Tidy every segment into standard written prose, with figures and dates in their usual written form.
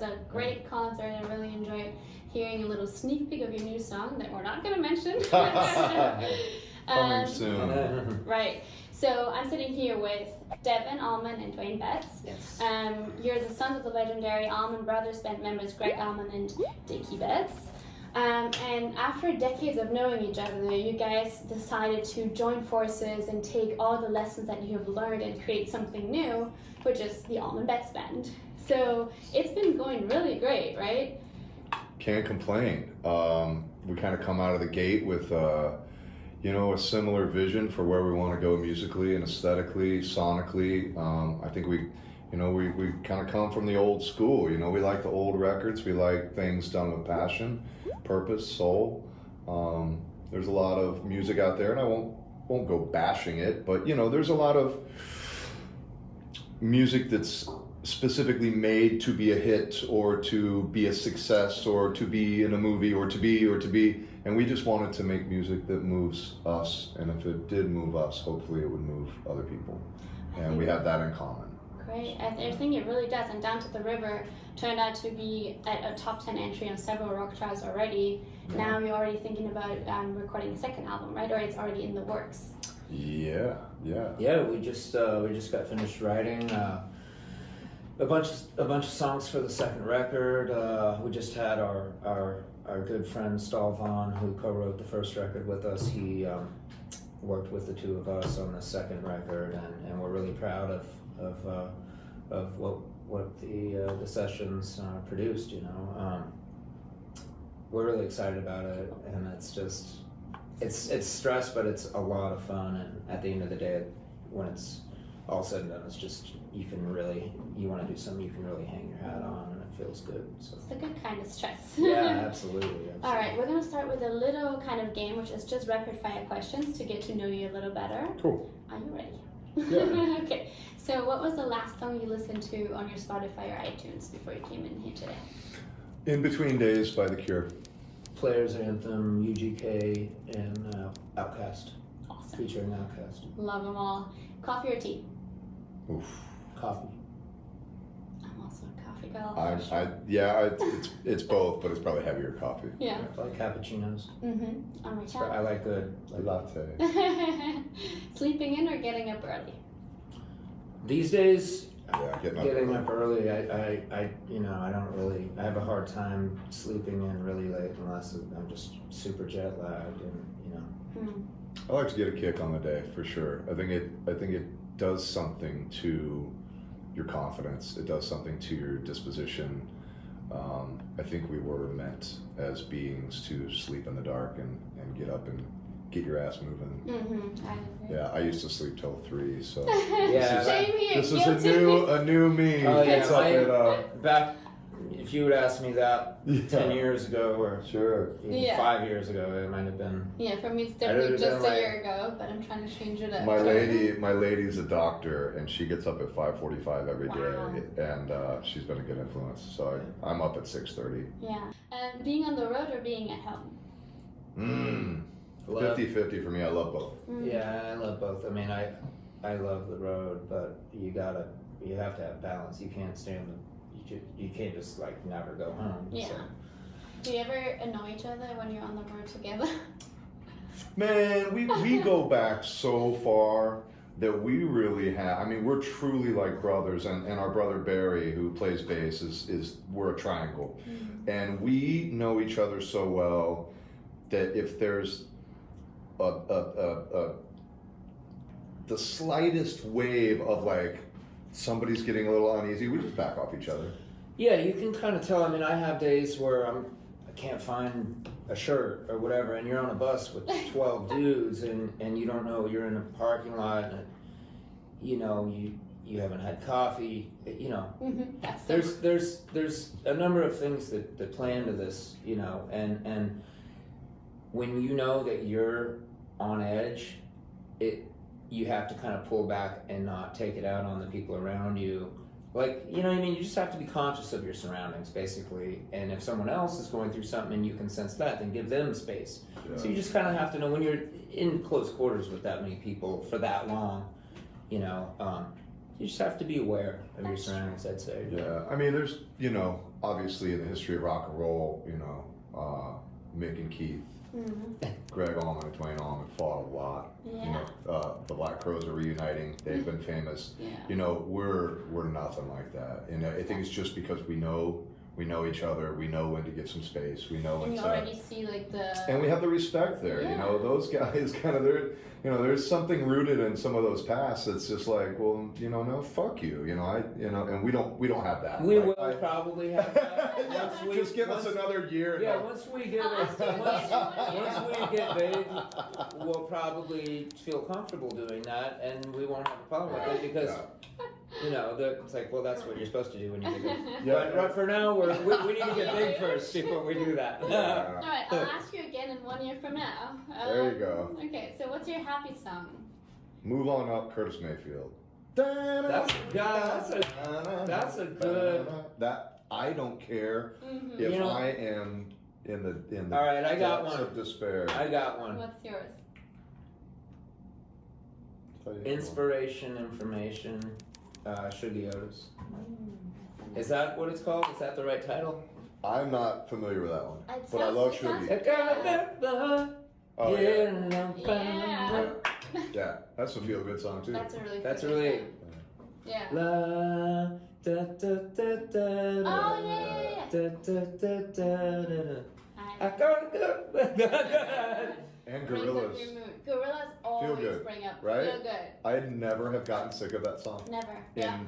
was a great concert. I really enjoyed hearing a little sneak peek of your new song that we're not going to mention. Coming soon. Right. So I'm sitting here with Devon Allman and Duane Betts. Yes. You're the sons of the legendary Allman Brothers Band members Greg Allman and Dickie Betts. And after decades of knowing each other, you guys decided to join forces and take all the lessons that you have learned and create something new, which is the Allman Betts Band. So it's been going really great, right? Can't complain. We kind of come out of the gate with a similar vision for where we want to go musically and aesthetically, sonically. I think we kind of come from the old school. We like the old records. We like things done with passion, purpose, soul. There's a lot of music out there, and I won't go bashing it, but there's a lot of music that's specifically made to be a hit or to be a success or to be in a movie or to be, and we just wanted to make music that moves us, and if it did move us, hopefully it would move other people, and we have that in common. Great. I think it really does. And Down to the River turned out to be a top 10 entry on several rock charts already. Yeah. Now you're already thinking about recording a second album, right? Or it's already in the works. Yeah. We just got finished writing a bunch of songs for the second record. We just had our good friend Stachela, who co-wrote the first record with us. He worked with the two of us on the second record, and we're really proud of what the sessions produced. We're really excited about it, and it's stress, but it's a lot of fun. And at the end of the day, when it's all said and done, it's just you want to do something you can really hang your hat on, and it feels good. So it's a good kind of stress. Yeah, absolutely. All right, we're gonna start with a little kind of game, which is just rapid fire questions to get to know you a little better. Cool. Are you ready? Yeah. Okay. So, what was the last song you listened to on your Spotify or iTunes before you came in here today? In Between Days by The Cure. Players Anthem, UGK, and Outkast. Awesome. Featuring Outkast. Love them all. Coffee or tea? Oof. Coffee. I'm also a coffee girl. It's both, but it's probably heavier coffee. Yeah. I like cappuccinos. Mm-hmm. On my chat. I like good. Latte. Sleeping in or getting up early? These days, getting up early. I don't really. I have a hard time sleeping in really late unless I'm just super jet lagged, and I like to get a kick on the day for sure. I think it does something to your confidence. It does something to your disposition. I think we were meant as beings to sleep in the dark and get up and get your ass moving. Mm-hmm. I agree. Yeah, I used to sleep till 3, so yeah, Same here. this is a new me. Oh yeah, What's up, back. If you would ask me that 10 years ago or sure. even 5 years ago, it might have been. Yeah, for me it's definitely just a year ago, but I'm trying to change it up. My lady's a doctor, and she gets up at 5:45 every day, and she's been a good influence. So I'm up at 6:30. Yeah. Being on the road or being at home? 50-50 for me. I love both. Yeah, I love both. I mean, I love the road, but you have to have balance. You can't stay on you can't just like never go home. Yeah. So. Do you ever annoy each other when you're on the road together? Man, we go back so far that we really have. I mean, we're truly like brothers, and our brother Barry, who plays bass, is we're a triangle, and we know each other so well that if there's the slightest wave of like somebody's getting a little uneasy, we just back off each other. Yeah, you can kind of tell. I mean, I have days where I can't find a shirt or whatever, and you're on a bus with 12 dudes, and you don't know, you're in a parking lot, and you haven't had coffee. There's a number of things that play into this, and when you know that you're on edge, you have to kind of pull back and not take it out on the people around you. Like, you know what I mean? You just have to be conscious of your surroundings, basically. And if someone else is going through something and you can sense that, then give them space. Yeah. So you just kind of have to know when you're in close quarters with that many people for that long, you just have to be aware of your surroundings, I'd say. Yeah, I mean, there's, obviously in the history of rock and roll, Mick and Keith, Greg Allman and Duane Allman fought a lot. Yeah. The Black Crowes are reuniting. They've been famous. Yeah. We're nothing like that. And I think it's just because we know each other. We know when to give some space. We know when And you to. already see like the. And we have the respect there. Yeah. Those guys kind of there's something rooted in some of those pasts that's just like, well, no, fuck you. And we don't have that. We Like, will probably have that. just give us another year. Yeah, once we get big, we'll probably feel comfortable doing that, and we won't have a problem with it because it's like, well, that's what you're supposed to do when you get big. But right for now, we need to get big first before we do that. All right, I'll ask you again in 1 year from now. There you go. Okay, so what's your happy song? Move on up, Curtis Mayfield. That's a good. That I don't care if I am in the all right, I got depths one. of despair. I got one. What's yours? Inspiration, information, Shuggy Otis. Is that what it's called? Is that the right title? I'm not familiar with that one, It but I sounds- love it sounds- Shuggy. Oh yeah, Yeah. yeah, that's a feel good song too. That's a really. That's good really. song. Yeah. La da da da da. Oh yeah. Da da da da da. I I gotta go. And brings up Gorillas. your mood. Gorillas always good, bring up right? feel good. I never have gotten sick of that song Never. in Yeah.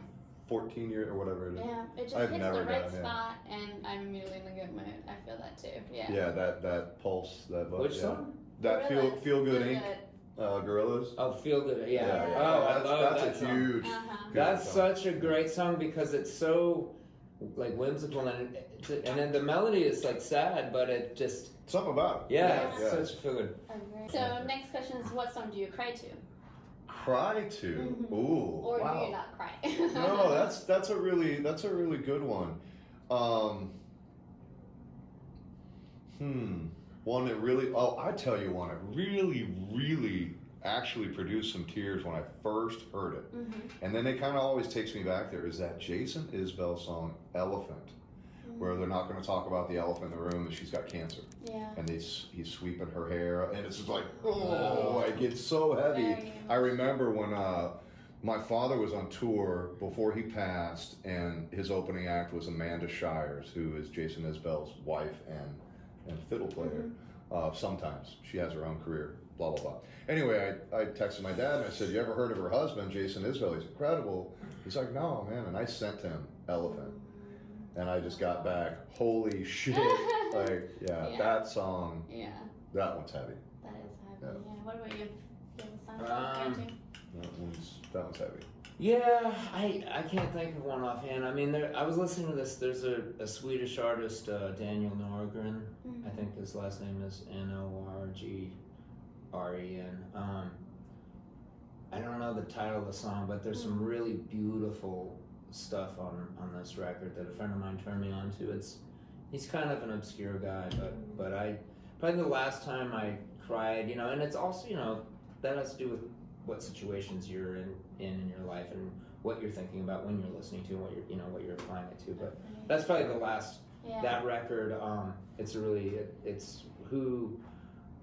14 years or whatever it is. Yeah. It just I've hits never the right gotten it. spot, and I'm immediately in a good mood. I feel that too. Yeah. Yeah, that pulse, that Which song? That Gorillas, feel good Feel Inc. Gorillas. Oh, Feel Good. Yeah. Yeah. Oh, I love that's that a song. huge. Uh-huh. good That's song. such a great song because it's so like whimsical and then the melody is like sad, but it just Something about it. yeah, Yeah. it's such a feel good. Agree. So next question is, what song do you cry to, Cry to. Ooh. or wow. do you not cry? No, that's a really good one. One that really I tell you one that really actually produced some tears when I first heard it. And then it kind of always takes me back there is that Jason Isbell song Elephant, where they're not going to talk about the elephant in the room and she's got cancer. Yeah. And he's sweeping her hair and it's just like, oh, it gets so heavy. Very I remember when my father was on tour before he passed, and his opening act was Amanda Shires, who is Jason Isbell's wife and fiddle player. Sometimes she has her own career, blah blah blah. Anyway, I texted my dad and I said, "You ever heard of her husband, Jason Isbell? He's incredible." He's like, "No, man." And I sent him Elephant, and I just got back, holy shit! Like, yeah, that song, Yeah. that one's heavy. That is heavy. Yeah. Yeah. What about you? Do you have a song that you cry to? That one's heavy. Yeah, I can't think of one offhand. I mean, I was listening to this. There's a Swedish artist, Daniel Norgren. I think his last name is Norgren. I don't know the title of the song, but there's some really beautiful stuff on this record that a friend of mine turned me on to. He's kind of an obscure guy, but I probably the last time I cried, and it's also that has to do with what situations you're in your life and what you're thinking about when you're listening to and what you're applying it to. But that's probably the last that record. It's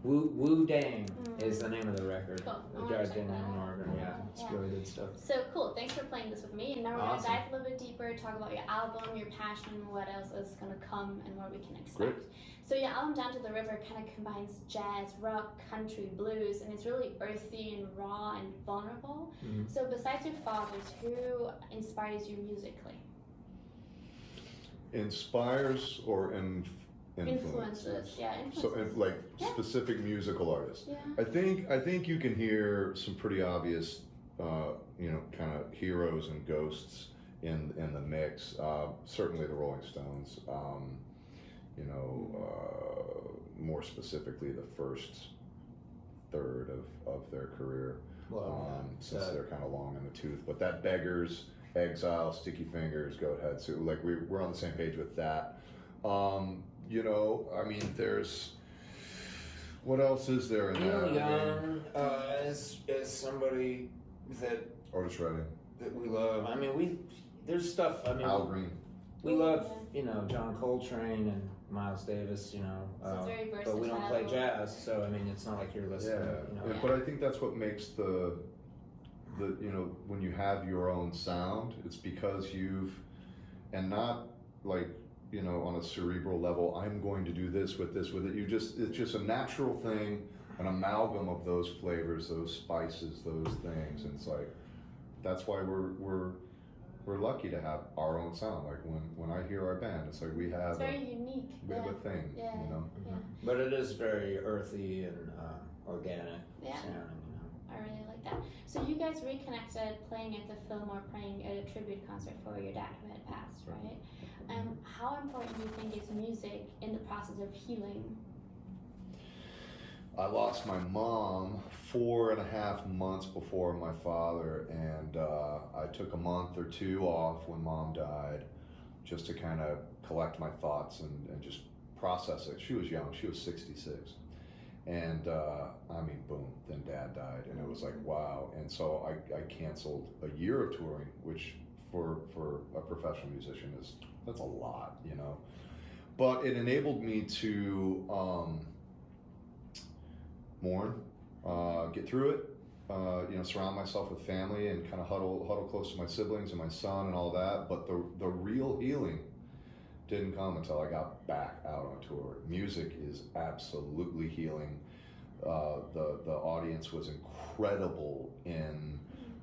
Wu Dang is the name of the record. Cool. I The wanna guy check Daniel that out. Norgren. Yeah, it's really good stuff. So cool. Thanks for playing this with me. And now we're Awesome. gonna dive a little bit deeper, talk about your album, your passion, what else is gonna come, and what we can expect. Great. So your album Down to the River kind of combines jazz, rock, country, blues, and it's really earthy and raw and vulnerable. So besides your fathers, who inspires you musically? Inspires or influences? Yeah, So, influences. like specific musical artists. Yeah. I think you can hear some pretty obvious, kind of heroes and ghosts in the mix. Certainly the Rolling Stones. More specifically the first third of their career, since they're kind of long in the tooth. But that Beggars, Exile, Sticky Fingers, Goat Head. So like we're on the same page with that. I mean, there's what else is there in there? Neil Young is somebody that Otis Redding, we love. I mean, there's stuff. I mean, Al Green. We love, you know, John Coltrane and Miles Davis, you know, So it's very but we don't play versatile. jazz, so I mean, it's not like you're listening, you know. Yeah, but I think that's what makes the you know, when you have your own sound, it's because and not like, you know, on a cerebral level, I'm going to do this with it. It's just a natural thing, an amalgam of those flavors, those spices, those things, and it's like, that's why we're lucky to have our own sound. Like when I hear our band, it's like we have It's very unique. we have a thing, Yeah. you know. Yeah. But it is very earthy and organic Yeah. sounding, you know. I really like that. So you guys reconnected playing at the Fillmore, playing at a tribute concert for your dad who had passed, right? How important do you think is music in the process of healing? I lost my mom 4.5 months before my father, and I took a month or two off when mom died just to kind of collect my thoughts and just process it. She was young, she was 66. And I mean, boom, then dad died, and it was like, wow. And so I canceled a year of touring, which for a professional musician that's a lot, you know. But it enabled me to mourn, get through it, you know, surround myself with family and kind of huddle close to my siblings and my son and all that. But the real healing didn't come until I got back out on tour. Music is absolutely healing. The audience was incredible in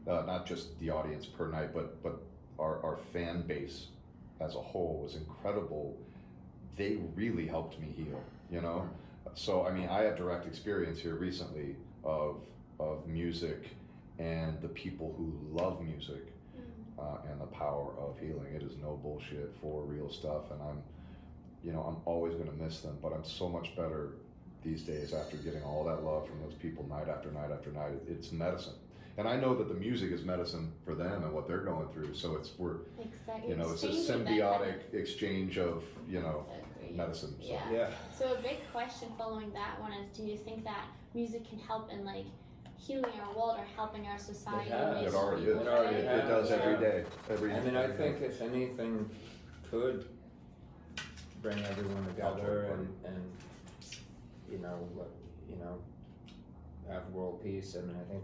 not just the audience per night, but our fan base as a whole was incredible. They really helped me heal, you know. So I mean, I have direct experience here recently of music and the people who love music. And the power of healing. It is no bullshit, for real stuff, and I'm always going to miss them, but I'm so much better these days after getting all that love from those people night after night after night. It's medicine, and I know that the music is medicine for them and what they're going through. So Exactly. you know, it's a Exchanging that symbiotic exchange of, you know, Agreed. medicine. So. Yeah. So a big question following that one is, do you think that music can help in like healing our world or helping our society? It already is. It already It does has, every yeah. day. I mean, I think if anything could bring everyone together and you know, have world peace. I mean, I think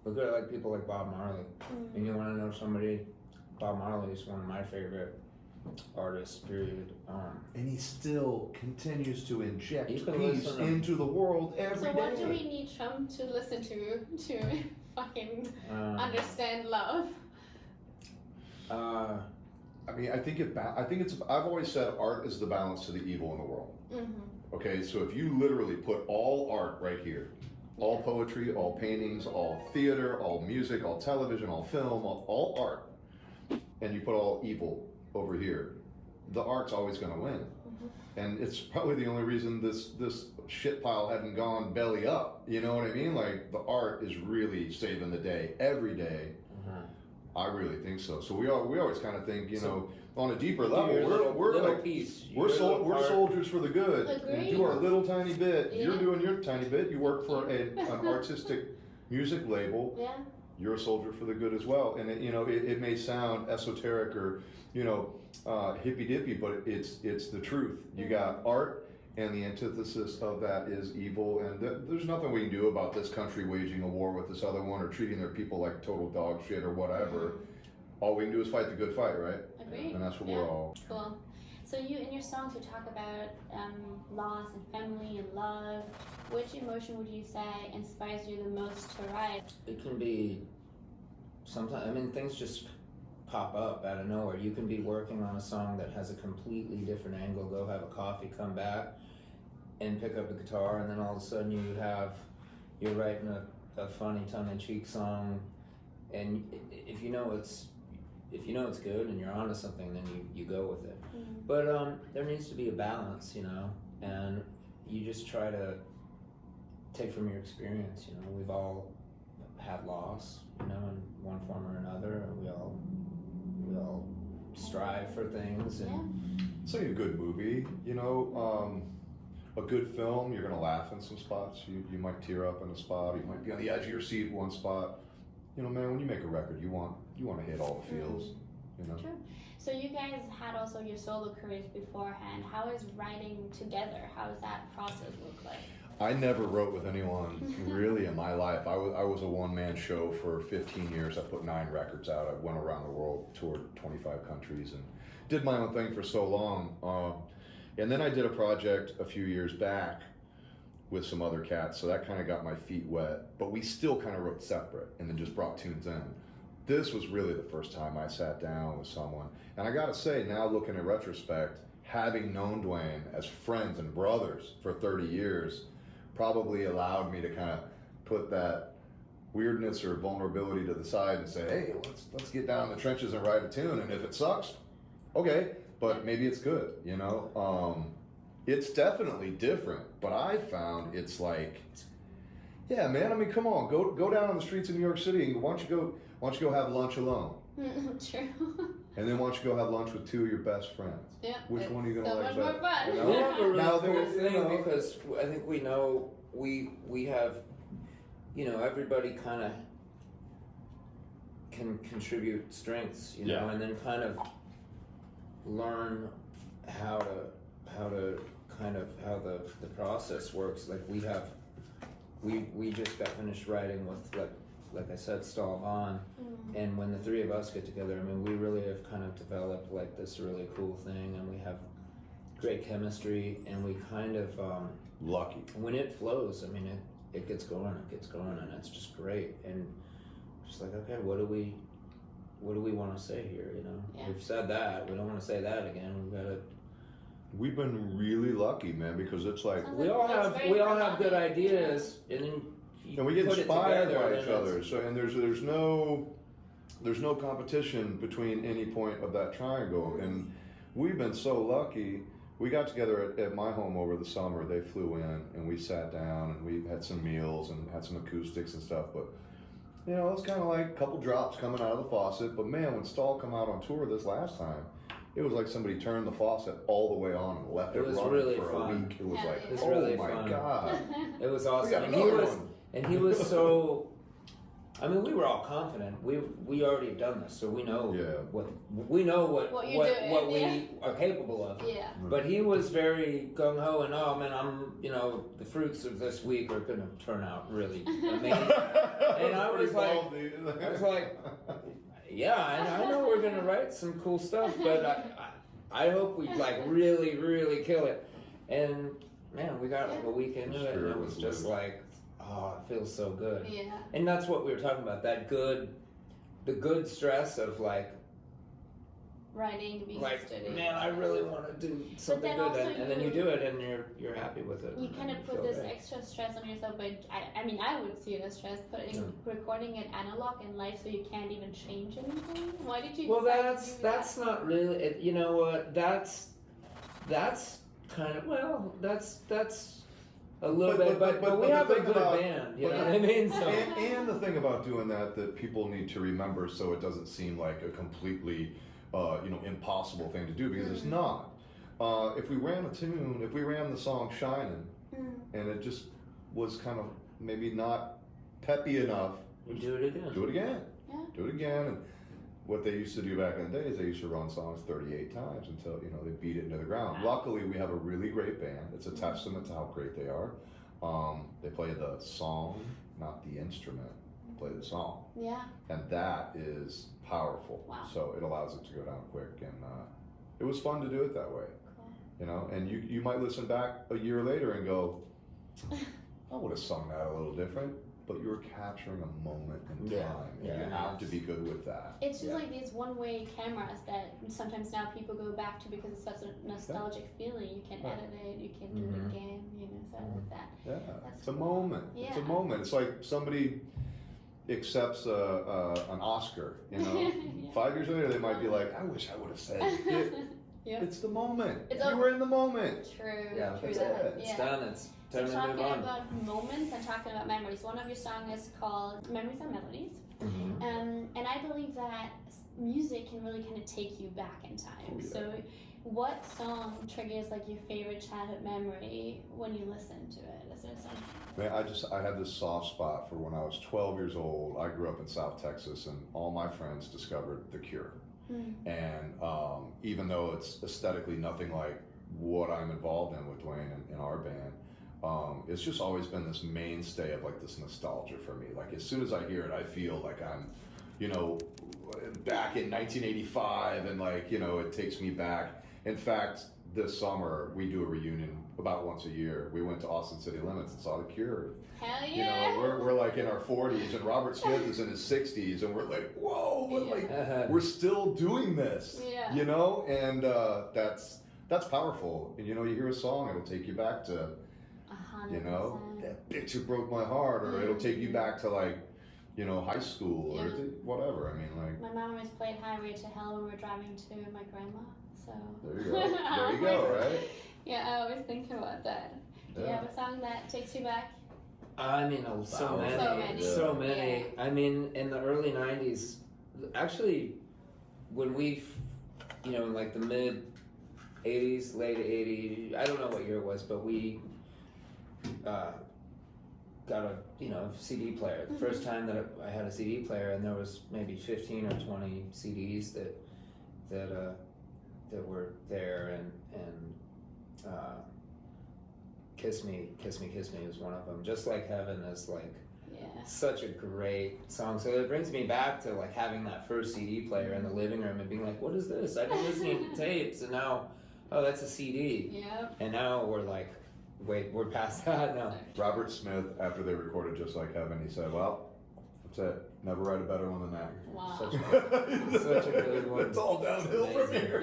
look at like people like Bob Marley. And you want to know somebody? Bob Marley is one of my favorite artists. Period. And he still continues to inject You can peace listen to- into the world every day. So what do we need Trump to listen to fucking understand love? I mean, I think it's. I've always said art is the balance to the evil in the world. Okay, so if you literally put all art right here, all poetry, all paintings, all theater, all music, all television, all film, all art, and you put all evil over here, the art's always going to win. And it's probably the only reason this shit pile hadn't gone belly up. You know what I mean? Like, the art is really saving the day every day. I really think so. So we always kind of think, you know, on a deeper level, we're like piece. we're soldiers for the good. Agreed. Do our little tiny bit. Yeah. You're doing your tiny bit. You work for an artistic music label. Yeah. You're a soldier for the good as well. And it may sound esoteric or, you know, hippy dippy, but it's the truth. You got art, and the antithesis of that is evil. And there's nothing we can do about this country waging a war with this other one or treating their people like total dog shit or whatever. All we can do is fight the good fight, right? Agreed. And that's what we're all. Cool. So you, in your songs, you talk about loss and family and love. Which emotion would you say inspires you the most to write? It can be sometimes. I mean, things just pop up out of nowhere. You can be working on a song that has a completely different angle. Go have a coffee, come back, and pick up a guitar, and then all of a sudden you're writing a funny tongue-in-cheek song, and if you know it's good and you're onto something, then you go with it. But there needs to be a balance, you know, and you just try to take from your experience. You know, we've all had loss, you know, in one form or another. We all strive for things, and It's like a good movie, you know, a good film. You're gonna laugh in some spots. You might tear up in a spot. You might be on the edge of your seat one spot. You know, man, when you make a record, you want to hit all the feels. you know. True. So you guys had also your solo careers beforehand. How is writing together? How does that process look like? I never wrote with anyone really in my life. I was a one-man show for 15 years. I put 9 records out. I went around the world, toured 25 countries, and did my own thing for so long. And then I did a project a few years back with some other cats, so that kind of got my feet wet. But we still kind of wrote separate and then just brought tunes in. This was really the first time I sat down with someone. And I gotta say, now looking in retrospect, having known Duane as friends and brothers for 30 years probably allowed me to kind of put that weirdness or vulnerability to the side and say, hey, let's get down in the trenches and write a tune. And if it sucks, okay, but maybe it's good, you know? It's definitely different, but I found it's like, yeah, man, I mean, come on, go down on the streets of New York City and why don't you go have lunch alone? True. And then why don't you go have lunch with 2 of your best friends? Yeah. Which one are you gonna so like much better? more fun. You know? We have a really Now, cool there's, you thing know- because I think we know we have, you know, everybody kind of can contribute strengths, you know, Yeah. and then kind of learn how to kind of how the process works. Like we just got finished writing with like I said, Stachela, and when the 3 of us get together, I mean, we really have kind of developed like this really cool thing, and we have great chemistry, and we kind of Lucky. when it flows, I mean, it gets going, and it's just great, and just like, okay, what do we want to say here? You know, Yeah. we've said that, we don't want to say that again. We've got to. We've been really lucky, man, because it's like, Sounds We all It's have very good melodic. ideas, and then you and we get put it inspired together, by and each other. So, and there's no competition between any point of that triangle. And we've been so lucky. We got together at my home over the summer. They flew in, and we sat down, and we had some meals and had some acoustics and stuff. But you know, it's kind of like a couple drops coming out of the faucet. But man, when Stahl come out on tour this last time, it was like somebody turned the faucet all the way on and left it was running really for fun. a week. It was Yeah, like, it was oh really my fun. god. It was We awesome. got And another one. he was so. I mean, we were all confident. We already have done this, so we know Yeah. what you're doing, we yeah. are capable of. Yeah. But he was very gung ho, and oh man, the fruits of this week are going to turn out really amazing. And I was like, yeah, I know we're going to write some cool stuff, but I hope we like really, really kill it. And man, we got like a week into it, and it was just like, oh, it feels so good. Yeah. And that's what we were talking about, the good stress of like, Writing, being like, studying. man, I really want to do something then good, also and then you do it, and you're happy with it. You and kind you of put feel this great. extra stress on yourself, but I mean, I would see it as stress, recording it analog and live so you can't even change anything. Why did you Well, decide to do that's not really. You know what? That's kind of that's a little bit, but we the have a thing good about- band. You but know the- what I mean? So and the thing about doing that people need to remember, so it doesn't seem like a completely impossible thing to do, because it's not. If we ran the song "Shining," and it just was kind of maybe not peppy enough, you do it again. do it again. Yeah. Do it again. And what they used to do back in the day is they used to run songs 38 times until they beat it into the ground. Wow. Luckily, we have a really great band. It's a testament to how great they are. They play the song, not the instrument. They play the song, Yeah. and that is powerful. Wow. So it allows it to go down quick, and it was fun to do it that way. Cool. And you might listen back a year later and go, I would have sung that a little different. But you're capturing a moment in time, Yeah, and yeah, you have to be good with that. It's just like these one-way cameras that sometimes now people go back to because it's such a nostalgic feeling. You can edit it, you can do it again, so I like that. Yeah, That's it's a cool. moment. Yeah. It's a moment. It's like somebody accepts an Oscar. Yeah. 5 years later, they might be like, "I wish I would have said it." Yeah. It's the moment. It's you were in the moment. True. Yeah, True that's that. it. It's Yeah. done. It's So time to talking move on. about moments and talking about memories, one of your songs is called Memories and Melodies. Mhm. And I believe that music can really kind of take you back in time. Oh, yeah. So what song triggers like your favorite childhood memory when you listen to it? Is there something? Man, I had this soft spot for when I was 12 years old. I grew up in South Texas, and all my friends discovered The Cure. And even though it's aesthetically nothing like what I'm involved in with Duane in our band, it's just always been this mainstay of like this nostalgia for me. Like as soon as I hear it, I feel like I'm, you know, back in 1985, and like, you know, it takes me back. In fact, this summer we do a reunion about once a year. We went to Austin City Limits and saw The Cure. Hell yeah! You know, we're like in our 40s, and Robert Smith is in his 60s, and we're like, whoa, but like we're still doing this. Yeah. You know, and that's powerful. And you know, you hear a song, it'll take you back to, 100%. you know, that bitch who broke my heart, or it'll take you back to like, you know, high school or whatever. I mean, like. My mom always played Highway to Hell when we were driving to my grandma. So. There you go. There you go. Right. Yeah, I always think about that. Do you have a song that takes you back? I mean, so many. Yeah. I mean, in the early 90s, actually, when we, you know, in like the mid 80s, late 80s, I don't know what year it was, but we got a, you know, CD player. The first time that I had a CD player, and there was maybe 15 or 20 CDs that were there, and Kiss Me, Kiss Me, Kiss Me was one of them. Just Like Heaven is like such a great song. So it brings me back to like having that first CD player in the living room and being like, what is this? I've been listening to tapes, and now, oh, that's a CD. Yep. And now we're like, wait, we're past that now. Robert Smith, after they recorded Just Like Heaven, he said, well, that's it. Never write a better one than that. Wow. Such a good one. It's all downhill from here.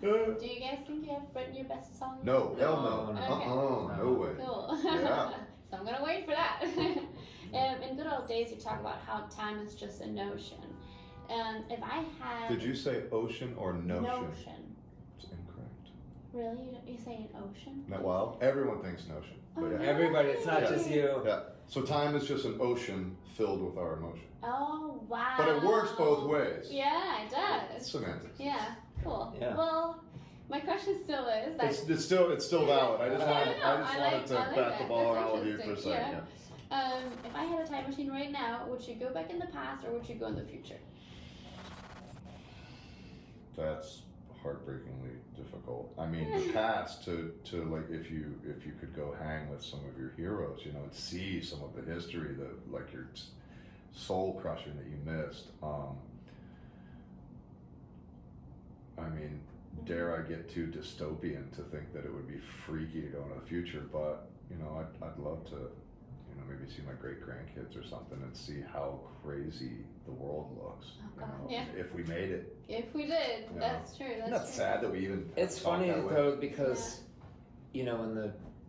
Do you guys think you have written your best song? No, hell no. Okay. No way. Cool. Yeah. So I'm gonna wait for that. In good old days, you talk about how time is just a notion. If I had... Did you say ocean or notion? Notion. It's incorrect. Really? You say an ocean? No, well, everyone thinks notion. But yeah. Everybody, it's not just you. Yeah. So time is just an ocean filled with our emotion. Oh, wow. But it works both ways. Yeah, it does. Semantics. Yeah, cool. Yeah. Well, my question still is that... It's still valid. I just wanted to I like bat the that. ball That's around with you for a interesting. second. Yeah. If I had a time machine right now, would you go back in the past or would you go in the future? That's heartbreakingly difficult. I mean, the past to like if you could go hang with some of your heroes, you know, and see some of the history that like your soul crushing that you missed. I mean, dare I get too dystopian to think that it would be freaky to go into the future, but you know, I'd love to, you know, maybe see my great grandkids or something and see how crazy the world looks. Oh, you God. know, Yeah. if we made it. If we did, Yeah. that's true. Isn't that sad that we even It's talk funny that way? though, because you know,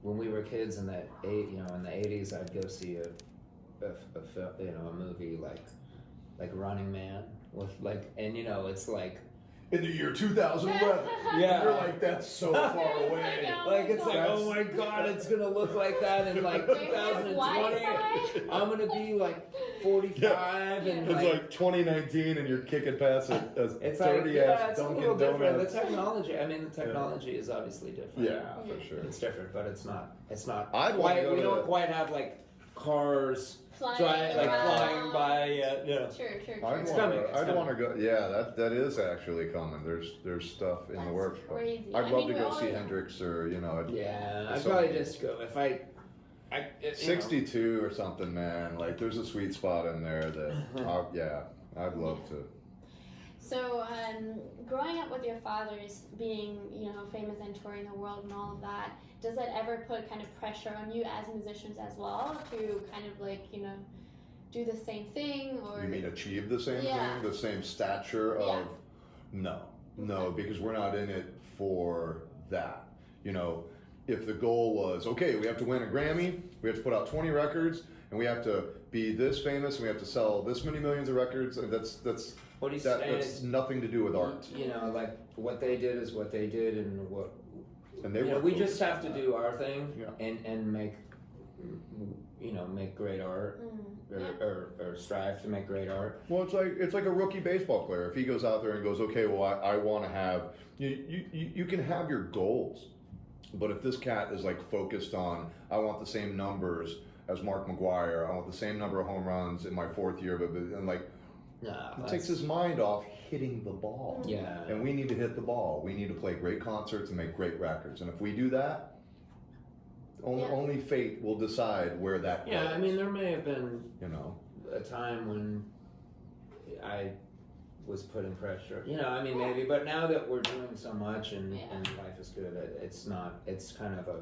when we were kids in the in the 80s, I'd go see a movie like Running Man with like, and you know, it's like in the year 2011. Yeah. You're like, that's so far Oh my away. God. like it's like, That's- oh my God, it's gonna look like that in like 2020. Wi-Fi? I'm gonna be like 45 and It's like 2019 and you're kicking past it's like, dirty yeah, ass it's a Dunkin' little different. The Donuts. technology, I mean, the technology is obviously different. Yeah, for sure. It's different, but it's not. I'd want to go we to don't the- quite have like cars Flying flying by yet. Yeah. True. I'd want to go. Yeah, that is actually coming. There's stuff in the That's works. but crazy. I'd I love mean, to we go all- see Hendrix or Yeah, I'd so- probably just go if I 62 or something, man. Like there's a sweet spot in there that I'd love to. So, growing up with your fathers being, you know, famous and touring the world and all of that, does that ever put kind of pressure on you as musicians as well to kind of like, you know, do the same thing or? You mean achieve the same Yeah. thing, the same stature of? Yeah. No, because we're not in it for that. You know, if the goal was, okay, we have to win a Grammy, we have to put out 20 records, and we have to be this famous, and we have to sell this many millions of records, and that's What he's saying that's is, nothing to do with art. you know, like what they did is what they did, and what And they you know, weren't we just focused have on to that. do our thing Yeah. and make make great art or strive to make great art. Well, it's like a rookie baseball player. If he goes out there and goes, okay, well, I want to have you can have your goals, but if this cat is like focused on, I want the same numbers as Mark McGwire, I want the same number of home runs in my fourth year, and like Nah, it takes his mind off hitting the ball. Yeah. And we need to hit the ball. We need to play great concerts and make great records. And if we do that, only fate will decide where that goes. Yeah, I mean, there may have been, you know, a time when I was putting pressure. You know, I mean, maybe. But now that we're doing so much and life is good, it's not. It's kind of a.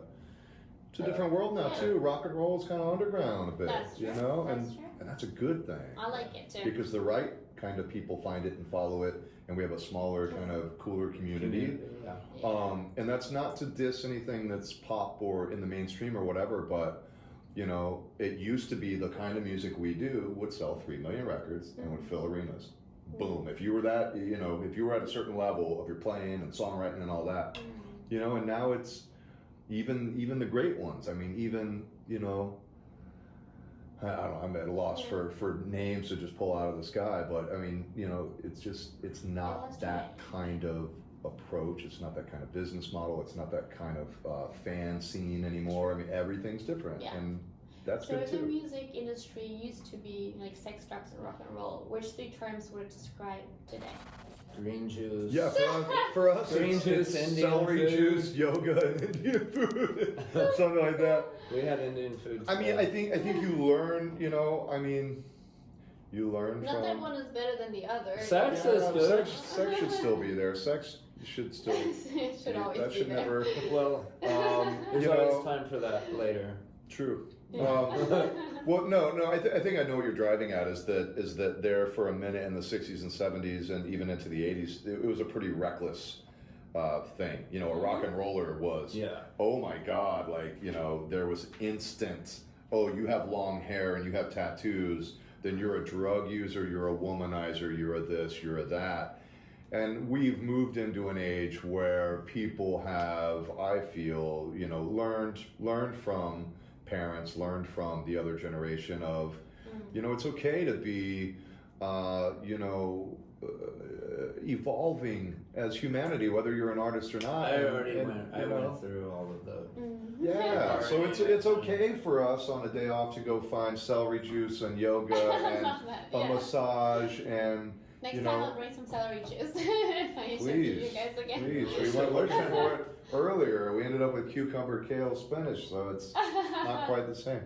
It's a different world now too. Rock and roll is kind of underground a bit, That's true. you know, That's true. and that's a good thing. I like it too. Because the right kind of people find it and follow it, and we have a smaller kind of cooler community. Yeah. And that's not to diss anything that's pop or in the mainstream or whatever, but you know, it used to be the kind of music we do would sell 3 million records and would fill arenas. Boom. If you were that, you know, if you were at a certain level of your playing and songwriting and all that, you know, and now it's even the great ones. I mean, even, you know, I don't know, I'm at a loss for names to just pull out of the sky, but I mean, you know, it's not that kind of approach. It's not that kind of business model. It's not that kind of fan scene anymore. I mean, everything's different, and that's good too. So the music industry used to be like sex, drugs, and rock and roll. Which 3 terms would describe today? Green juice. Yeah, for us green juice, it's Indian celery food. juice, yoga, and Indian food, something like that. We had Indian food. I mean, I think you learn. You know, I mean, you learn Not from. that one is better than the other. Sex is good. Sex should still be there. Sex should still. It should always that be should there. never. Well, there's you always know, time for that later. True. Well, no. I think I know what you're driving at. Is that there for a minute in the '60s and '70s and even into the '80s, it was a pretty reckless thing. You know, a rock and roller was. Yeah. Oh my God! Like, you know, there was instant. Oh, you have long hair and you have tattoos. Then you're a drug user. You're a womanizer. You're a this. You're a that. And we've moved into an age where people have, I feel, you know, learned from parents, learned from the other generation of, you know, it's okay to be, you know, evolving as humanity, whether you're an artist or not. I already And, went through all of the. Yeah, so it's okay for us on a day off to go find celery juice and yoga and a massage and. Next you time know, I'll bring some celery juice if I show you guys again. Please. We went looking for it earlier. We ended up with cucumber, kale, spinach, so it's not quite the same.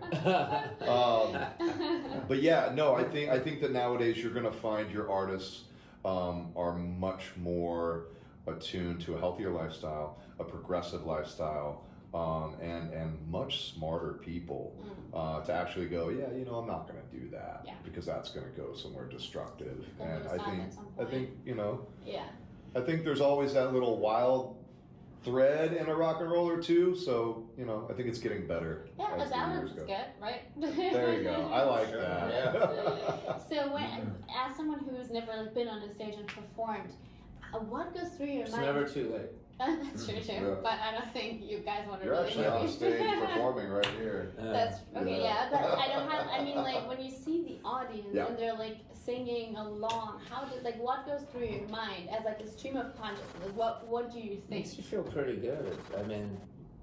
But yeah, no, I think that nowadays you're going to find your artists are much more attuned to a healthier lifestyle, a progressive lifestyle, and much smarter people to actually go, yeah, you know, I'm not going to do that because that's going to go somewhere destructive. And I think, you know, I think there's always that little wild thread in a rock and roll or two. So, you know, I think it's getting better. Yeah, as the balance years is go. good, right? There you go. I like that. Yeah. So, as someone who's never like been on a stage and performed, what goes through your It's mind? never too late. That's true too, Yeah. but I don't think you guys want to You're really actually hear on me. stage performing right here. That's okay, yeah. But I don't have. I mean, like when you see the audience Yeah. and they're like singing along, how does like what goes through your mind as like a stream of consciousness? What do you think? Makes you feel pretty good. I mean,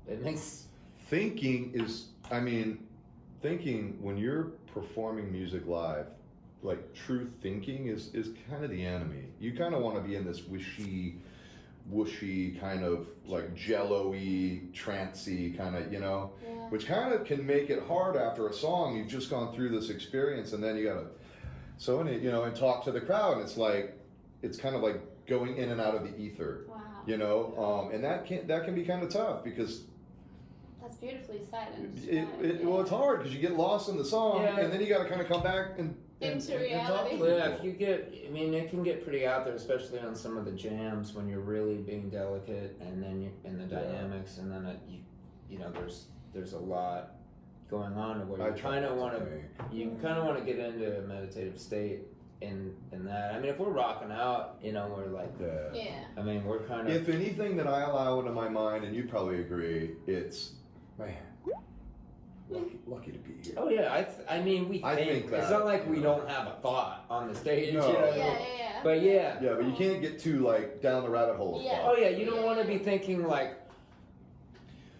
it makes. Thinking when you're performing music live, like true thinking is kind of the enemy. You kind of want to be in this whooshy kind of like jello-y, trancey kind of, you know, which kind of can make it hard after a song. You've just gone through this experience and then you gotta, you know, and talk to the crowd. And it's like, it's kind of like going in and out of the ether, you know, and that can be kind of tough because that's beautifully said. Well, it's hard because you get lost in the song and then you got to kind of come back and into reality. And talk to Well, yeah, people. if you get, I mean, it can get pretty out there, especially on some of the jams when you're really being delicate, and then you in the dynamics, and then you know, there's a lot going on to where you kind of want to get into a meditative state in that. I mean, if we're rocking out, you know, we're like, I mean, we're kind of. If anything that I allow into my mind, and you probably agree, it's man. Lucky to be here. Oh yeah, I mean, I think that, it's not like we don't have a thought on the stage. No. You know? Yeah. But yeah. Yeah, but you can't get too like down the rabbit hole. Yeah. Oh yeah, you don't want to be thinking like,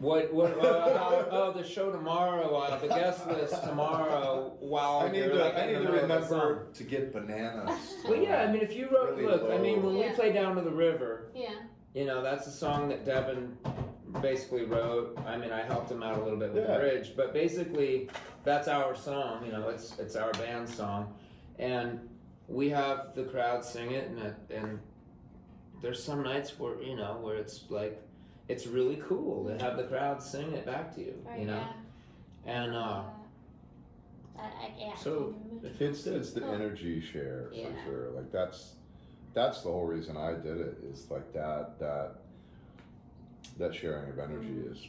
What about the show tomorrow? The guest list tomorrow. While I need you're, to, like, I in need the to middle of the remember to get bananas. Well, yeah, I mean, if you wrote, Really look, I mean, when low. we play Down to the River, Yeah. you know, that's a song that Devon basically wrote. I mean, I helped him out a little bit with Yeah. the bridge, but basically, that's our song. You know, it's our band song, and we have the crowd sing it, and there's some nights where where it's like it's really cool to have the crowd sing it back to you. Right, You know, yeah. and Yeah. so It's the energy share Yeah. for sure. Like that's the whole reason I did it. Is like that sharing of energy is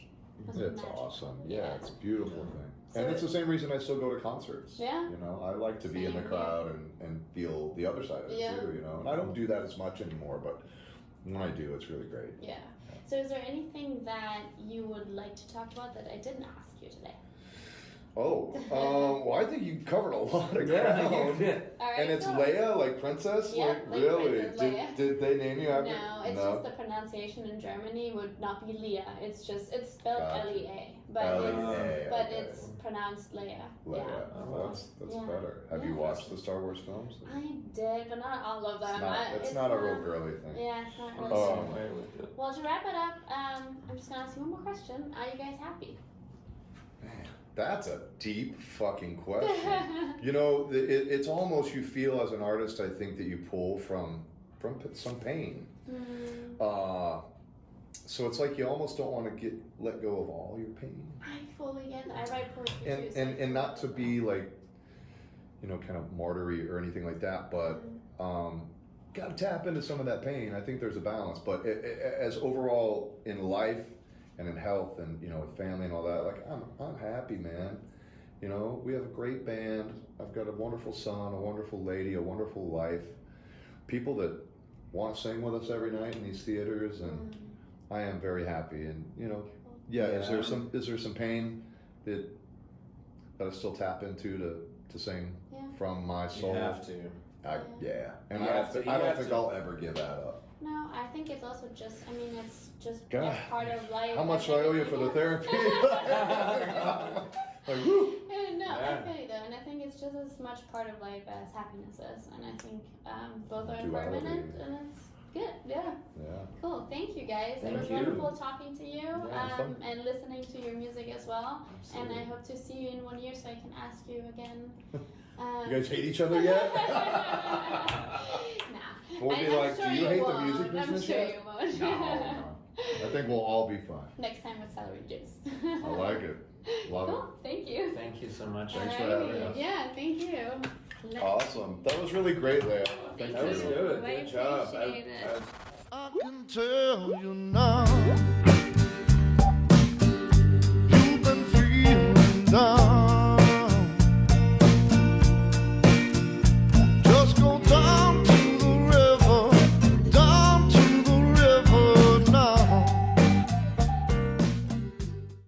That's it's magical. awesome. Yeah. Yeah, it's a beautiful thing. So And it's the same reason I still go to concerts. Yeah. You know, I like to be in the Same, crowd and feel the other side of it Yeah. too. You know, and I don't do that as much anymore, but when I do, it's really great. Yeah. So is there anything that you would like to talk about that I didn't ask you today? Oh, well, I think you covered a lot of yeah, ground. yeah. All right. And it's cool. Leia, like princess? Yeah, like, like really? Princess Leia. Did they name you after? No, it's just the pronunciation in Germany would not be Lea. It's spelled Gotcha. Lea, but L-E-A, but okay. it's pronounced Leia. Leia. Yeah. Oh, that's Yeah. better. Have Yeah. you watched the Star Wars films? I did, but not all of them. It's not a real girly thing. Yeah, it's not I'm really. the Oh. same way with it. Well, to wrap it up, I'm just gonna ask you one more question. Are you guys happy? Man, that's a deep fucking question. You know, it's almost you feel as an artist, I think, that you pull from some pain. So it's like you almost don't want to let go of all your pain. I fully get that. I write poetry too. And not to be like, kind of martyry or anything like that, but got to tap into some of that pain. I think there's a balance, but as overall in life and in health and with family and all that, like I'm happy, man. We have a great band. I've got a wonderful son, a wonderful lady, a wonderful life. People that want to sing with us every night in these theaters, and I am very happy. And is there some pain that I still tap into to sing from my soul? You have to. And You I have to- don't you have think to. I'll ever give that up. No, I think it's also just, it's just God, that's part of life. How much do I owe you for the therapy? Like, whew. No, Yeah. I feel you though, and I think it's just as much part of life as happiness is, and I think both are Duality. impermanent, and it's good. Yeah. Yeah. Cool. Thank you guys. Thank it was you. wonderful talking to you it was fun. and listening to your music as well. Absolutely. And I hope to see you in 1 year so I can ask you again. You guys hate each other yet? Nah. We'll be I'm like, sure do you hate the won't. music I'm business sure yet? you won't. No. I think we'll all be fine. Next time with celery juice. I like it. Love Cool. Thank you. Thank you so much. Thanks for Alrighty. having us. Yeah, thank you. it. Awesome. That was really great, Leia. Thank That was you. good. I Good job. appreciate it. I can tell you now. You've been feeling down.